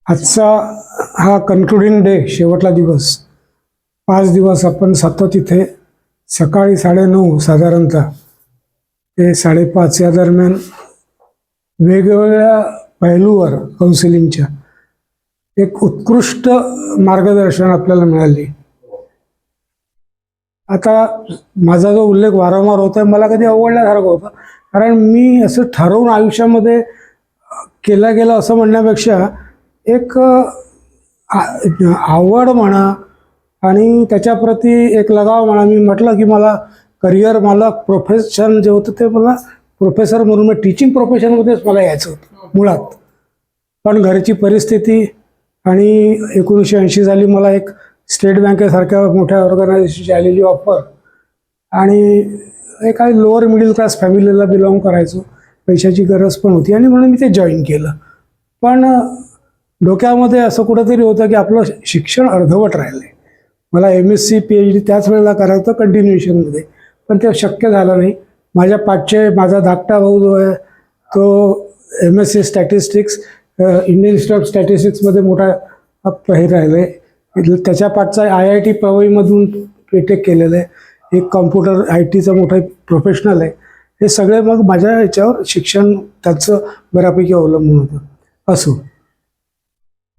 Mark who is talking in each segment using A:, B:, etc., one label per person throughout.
A: आजचा हा concluding day, शेवटला दिवस. 5 दिवस आपण सतत इथे सकाळी 9:30 साधारणतः ते 5:30 या दरम्यान वेगवेगळ्या पैलूवर काउन्सिलिंगच्या एक उत्कृष्ट मार्गदर्शन आपल्याला मिळाले. आता माझा जो उल्लेख वारंवार होता मला कधी अवघडल्यासारखं होतं, कारण मी असं ठरवून आयुष्यामध्ये केला गेलं असं म्हणण्यापेक्षा एक आवड म्हणा आणि त्याच्याप्रती एक लगाव म्हणा. मी म्हटलं की मला करिअर, मला प्रोफेशन जे होतं ते मला प्रोफेसर म्हणून टीचिंग प्रोफेशनमध्येच मला यायचं होतं मुळात. पण घरची परिस्थिती आणि 1980 साली मला एक स्टेट बँकेसारख्या मोठ्या ऑर्गनायझेशनची आलेली ऑफर, आणि एका लोअर मिडल क्लास फॅमिलीला बिलॉंग करायचो, पैशाची गरज पण होती आणि म्हणून मी ते जॉईन केलं. पण डोक्यामध्ये असं कुठंतरी होतं की आपलं शिक्षण अर्धवट राहिलं आहे. मला MSc PhD त्याच वेळेला करायचं कंटिन्युएशनमध्ये, पण ते शक्य झालं नाही. माझ्या पाठचे माझा धाकटा भाऊ जो आहे तो MSc statistics Indian institute of स्टॅटिस्टिक्समध्ये मोठा हे राहिलं आहे. त्याच्या पाठचा IIT पवईमधून PTech केलेलं आहे, एक कॉम्प्युटर ITचं मोठं प्रोफेशनल आहे. हे सगळे मग माझ्या ह्याच्यावर शिक्षण त्याचं बऱ्यापैकी अवलंबून होतं. असो,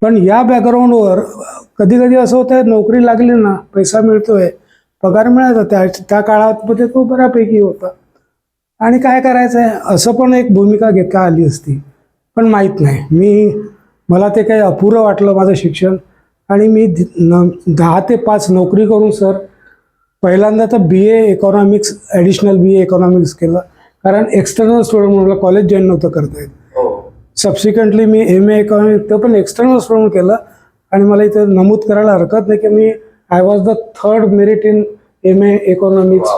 A: पण या बॅकग्राऊंडवर कधी कधी असं होतं, नोकरी लागली ना, पैसा मिळतोय, पगार मिळायचा, त्या काळामध्ये तो बऱ्यापैकी होता, आणि काय करायचं आहे असं पण एक भूमिका घेता आली असती. पण माहीत नाही, मला ते काही अपुरं वाटलं माझं शिक्षण, आणि मी 10 ते 5 नोकरी करून सर पहिल्यांदा तर BA economics, additional BA economics केलं, कारण एक्सटर्नल स्टुडंट म्हणून मला कॉलेज जॉईन नव्हतं करता येत. सबसिक्वेंटली मी MA इकॉनॉमिक्स ते पण एक्सटर्नल स्टुडंट केलं, आणि मला इथे नमूद करायला हरकत नाही की मी I was the 3rd merit in MA economics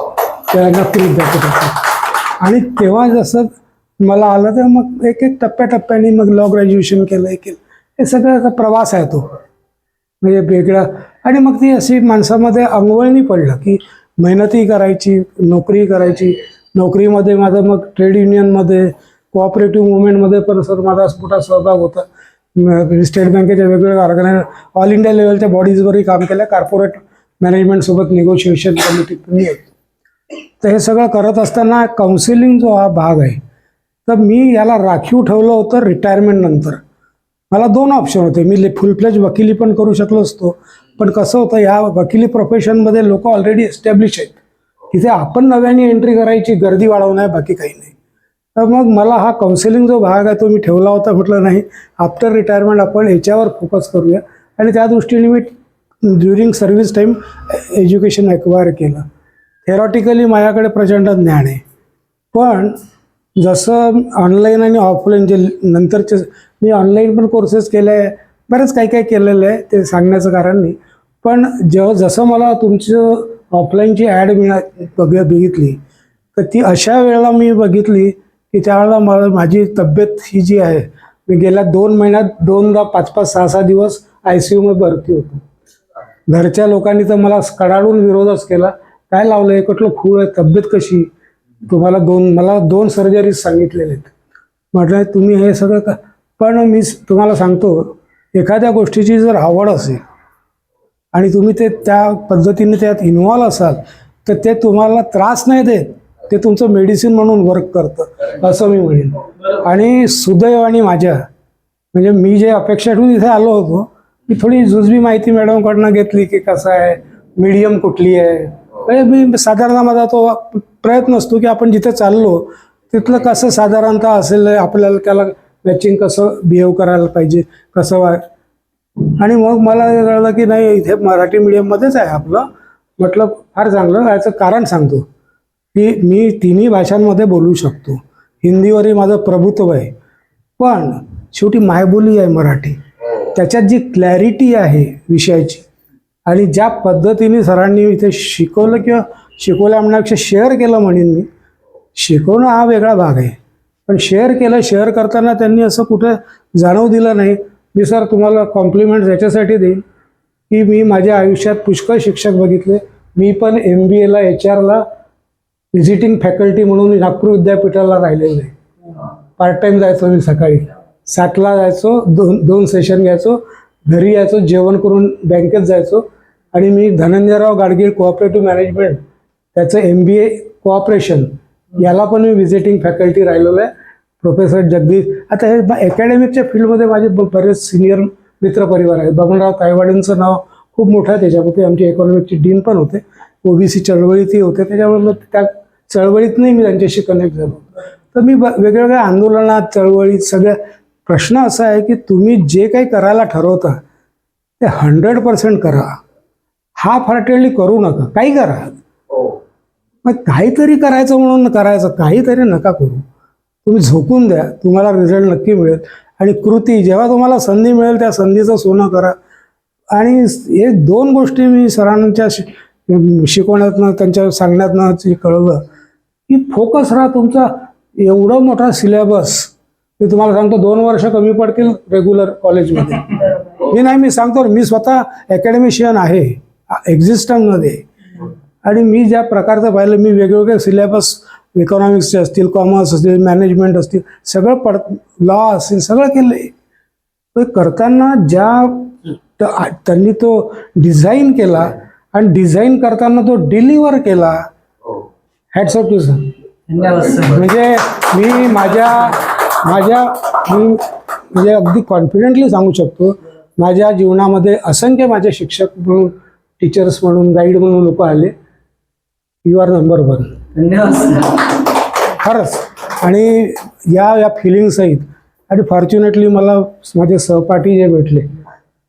A: त्या नागपूर विद्यापीठाचं. आणि तेव्हा जसं मला आलं तर मग एक टप्प्याटप्प्याने मग लॉ ग्रॅज्युएशन केलं, हे सगळ्याचा प्रवास आहे तो, म्हणजे वेगळा. आणि मग ती अशी माणसामध्ये अंगवळणी पडलं की मेहनतही करायची, नोकरीही करायची. नोकरीमध्ये माझं मग ट्रेड युनियनमध्ये, कोऑपरेटिव्ह मुवमेंटमध्ये पण सर माझा मोठा सहभाग होता. स्टेट बँकेच्या वेगवेगळ्या ऑल इंडिया लेवलच्या बॉडीजवरही काम केलं, कॉर्पोरेट मॅनेजमेंटसोबत निगोशिएशन कमिटीत पण येतो. तर हे सगळं करत असताना काउन्सिलिंग जो हा भाग आहे, तर मी याला राखीव ठेवलं होतं रिटायरमेंट नंतर. मला 2 ऑप्शन होते, मी फुल फ्लेज वकिली पण करू शकलो असतो, पण कसं होतं या वकिली प्रोफेशनमध्ये लोक ऑलरेडी एस्टॅब्लिश आहेत, तिथे आपण नव्याने एंट्री करायची, गर्दी वाढवणं आहे, बाकी काही नाही. तर मग मला हा काउन्सिलिंग जो भाग आहे तो मी ठेवला होता. म्हटलं नाही, आफ्टर रिटायरमेंट आपण याच्यावर फोकस करूया, आणि त्या दृष्टीने मी during service time education acquire केलं. थेरॉटिकली माझ्याकडे प्रचंड ज्ञान आहे, पण जसं ऑनलाईन आणि ऑफलाईन जे नंतरचे, मी ऑनलाईन पण कोर्सेस केले आहे, बरंच काही केलेलं आहे, ते सांगण्याचं कारण नाही. पण जसं मला तुमचं ऑफलाईनची ॲड बघितली, तर ती अशा वेळेला मी बघितली की त्यावेळेला माझी तब्येत ही जी आहे, मी गेल्या 2 महिन्यात 2दा 5-5, 6-6 दिवस ICU मध्ये भरती होतो. घरच्या लोकांनी तर मला कडाडून विरोधच केला, काय लावलं आहे, कुठलं खूळ आहे, तब्येत कशी, तुम्हाला मला 2 सर्जरीज सांगितलेले आहेत. म्हटलं तुम्ही हे सगळं का. पण मी तुम्हाला सांगतो, एखाद्या गोष्टीची जर आवड असेल आणि तुम्ही ते त्या पद्धतीने त्यात इन्व्हॉल्व असाल, तर ते तुम्हाला त्रास नाही देत, ते तुमचं मेडिसिन म्हणून वर्क करतं, असं मी म्हणेन. आणि सुदैवाने माझ्या, म्हणजे मी जे अपेक्षा ठेवून इथे आलो होतो, मी थोडी जुजबी माहिती मॅडमकडनं घेतली की कसं आहे, मीडियम कुठली आहे. मी साधारण माझा तो प्रयत्न असतो की आपण जिथे चाललो तिथलं कसं साधारणतः असेल, आपल्याला त्याला मॅचिंग कसं बिहेव करायला पाहिजे, कसं आणि मग मला कळलं की नाही, इथे मराठी मीडियममध्येच आहे आपलं. म्हटलं फार चांगलं. याचं कारण सांगतो की मी 3ही भाषांमध्ये बोलू शकतो, हिंदीवरही माझं प्रभुत्व आहे, पण शेवटी मायबोली आहे मराठी. त्याच्यात जी क्लॅरिटी आहे विषयाची, आणि ज्या पद्धतीने सरांनी इथे शिकवलं, किंवा शिकवल्या म्हणण्यापेक्षा शेअर केलं म्हणेन मी, शिकवणं हा वेगळा भाग आहे, पण शेअर करताना त्यांनी असं कुठं जाणवू दिलं नाही. मी सर तुम्हाला कॉम्प्लिमेंट याच्यासाठी देईन की मी माझ्या आयुष्यात पुष्कळ शिक्षक बघितले. मी पण MBAला HR ला व्हिजिटिंग फॅकल्टी म्हणून नागपूर विद्यापीठाला राहिलेलं आहे. पार्ट टाईम जायचो मी सकाळी 7ला जायचो, दोन सेशन घ्यायचो, घरी यायचो, जेवण करून बँकेत जायचो. आणि मी धनंजयराव गाडगीळ कोऑपरेटिव्ह मॅनेजमेंट त्याचं MBA कोऑपरेशन याला पण मी व्हिजिटिंग फॅकल्टी राहिलेलो आहे. प्रोफेसर जगदीश, आता हे अकॅडमिकच्या फील्डमध्ये माझे बरेच सिनियर मित्रपरिवार आहेत. बबनराव तायवाडेंचं नाव खूप मोठं आहे त्याच्यामध्ये. आमचे इकॉनॉमिकचे डीन पण होते, OBC चळवळीतही होते, त्याच्यामुळे मग त्या चळवळीतनंही मी त्यांच्याशी कनेक्ट झालो. तर मी वेगवेगळ्या आंदोलनात, चळवळीत सगळ्या प्रश्न असा आहे की तुम्ही जे काही करायला ठरवता ते 100% करा. हाफ हार्टेडली करू नका, काही करा. मग काहीतरी करायचं म्हणून करायचं, काहीतरी नका करू. तुम्ही झोकून द्या, तुम्हाला रिझल्ट नक्की मिळेल. आणि कृती, जेव्हा तुम्हाला संधी मिळेल त्या संधीचं सोनं करा. आणि हे 2 गोष्टी मी सरांच्या शिकवण्यातनं, त्यांच्या सांगण्यातनं जे कळलं की फोकस राहा तुमचा. एवढं मोठा सिलेबस, मी तुम्हाला सांगतो 2 वर्ष कमी पडतील रेग्युलर कॉलेजमध्ये. मी सांगतो, मी स्वतः अकॅडमिशियन आहे एक्झिस्टंटमध्ये. आणि मी ज्या प्रकारचं पाहिलं, मी वेगवेगळे सिलेबस इकॉनॉमिक्सचे असतील, कॉमर्स असतील, मॅनेजमेंट असतील, सगळं लॉ असतील, सगळं केलं आहे. तर करताना त्यांनी तो डिझाईन केला आणि डिझाईन करताना तो डिलिव्हर केला. Hats off to sir. म्हणजे मी म्हणजे अगदी कॉन्फिडेंटली सांगू शकतो, माझ्या जीवनामध्ये असंख्य माझे शिक्षक म्हणून, टीचर्स म्हणून, गाईड म्हणून लोक आले. You are number 1. खरंच. आणि या फिलिंगसहित. आणि फॉर्च्युनेटली मला माझे सहपाठी जे भेटले.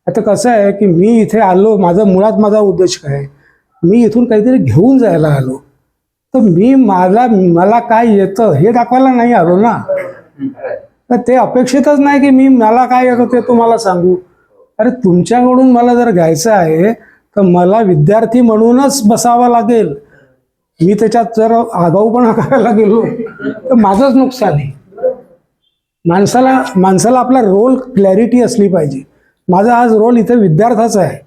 A: आता कसं आहे की मी इथे आलो, माझा उद्देश काय आहे, मी इथून काहीतरी घेऊन जायला आलो. तर मला काय येतं हे दाखवायला नाही आलो ना. तर ते अपेक्षितच नाही की मला काय येतं ते तुम्हाला सांगू. अरे तुमच्याकडून मला जर घ्यायचं आहे तर मला विद्यार्थी म्हणूनच बसावं लागेल. मी त्याच्यात जर आगाऊपणा करायला गेलो तर माझंच नुकसान आहे. माणसाला आपला रोल क्लॅरिटी असली पाहिजे. माझा आज रोल इथे विद्यार्थ्याचा आहे.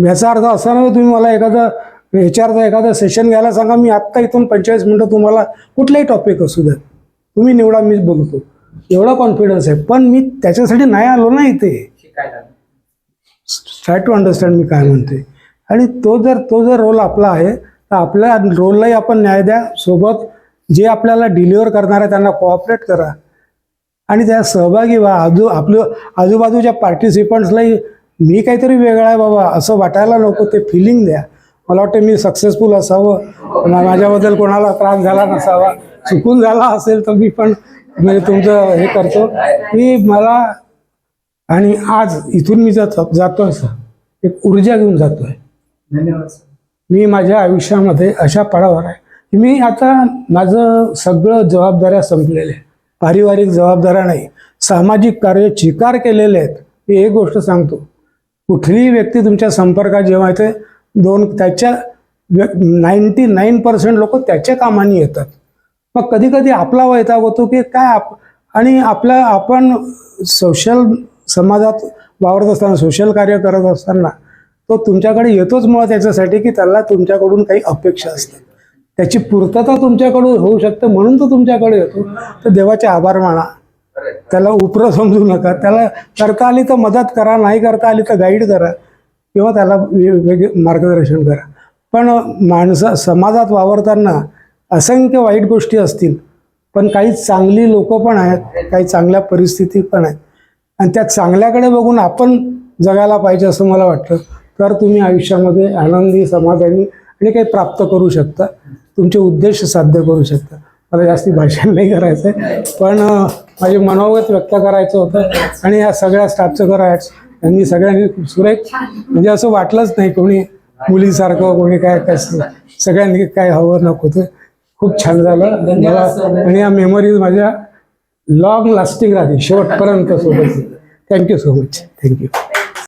A: याचा अर्थ असा नाही तुम्ही मला एखादा सेशन घ्यायला सांगा, मी आत्ता इथून 45 मिनिटं तुम्हाला कुठलाही टॉपिक असू द्या तुम्ही निवडा, मी बोलतो. एवढा कॉन्फिडन्स आहे. पण मी त्याच्यासाठी नाही आलो ना इथे. ट्राय टू अंडरस्टँड मी काय म्हणते. आणि तो जर रोल आपला आहे तर आपल्या रोललाही आपण न्याय द्या. सोबत जे आपल्याला डिलिव्हर करणार आहे त्यांना कोऑपरेट करा आणि त्या सहभागी व्हा. आपलं आजूबाजूच्या पार्टिसिपंट्सलाही मी काहीतरी वेगळा आहे बाबा असं वाटायला नको, ते फिलिंग द्या. मला वाटतं मी सक्सेसफुल असावं, माझ्याबद्दल कोणाला त्रास झाला नसावा. चुकून झाला असेल तर मी पण म्हणजे तुमचं हे करतो की मला. आणि आज इथून मी जातोय सर, एक ऊर्जा घेऊन जातोय.
B: धन्यवाद.
A: मी माझ्या आयुष्यामध्ये अशा पडावर आहे की मी आता माझं सगळं जबाबदाऱ्या संपलेल्या, पारिवारिक जबाबदाऱ्या नाही, सामाजिक कार्य चिकार केलेले आहेत. मी एक गोष्ट सांगतो, कुठलीही व्यक्ती तुमच्या संपर्कात जेव्हा येते त्याच्या 99% लोक त्याच्या कामाने येतात. मग कधी कधी आपला वैताग होतो की काय आणि आपण सोशल समाजात वावरत असताना, सोशल कार्य करत असताना तो तुमच्याकडे येतोच मुळात याच्यासाठी की त्याला तुमच्याकडून काही अपेक्षा असतात, त्याची पूर्तता तुमच्याकडून होऊ शकते म्हणून तो तुमच्याकडे येतो. तर देवाचे आभार माना, त्याला उपरं समजू नका. त्याला करता आली तर मदत करा, नाही करता आली तर गाईड करा किंवा त्याला वेगळे मार्गदर्शन करा. पण समाजात वावरताना असंख्य वाईट गोष्टी असतील, पण काही चांगली लोक पण आहेत, काही चांगल्या परिस्थिती पण आहेत. आणि त्या चांगल्याकडे बघून आपण जगायला पाहिजे असं मला वाटतं. तर तुम्ही आयुष्यामध्ये आनंदी, समाधानी आणि काही प्राप्त करू शकता, तुमचे उद्देश साध्य करू शकता. मला जास्ती भाषण नाही करायचं आहे, पण माझे मनोगत व्यक्त करायचं होतं. आणि या सगळ्या स्टाफचं करा, यांनी सगळ्यांनी सुरेख, म्हणजे असं वाटलंच नाही कोणी मुलीसारखं, कोणी काय सगळ्यांनी काय हवं नको. ते खूप छान झालं मला. आणि या मेमरीज माझ्या लॉंग लास्टिंग राहतील, शेवटपर्यंत सोबत. Thank you so much. थँक्यू.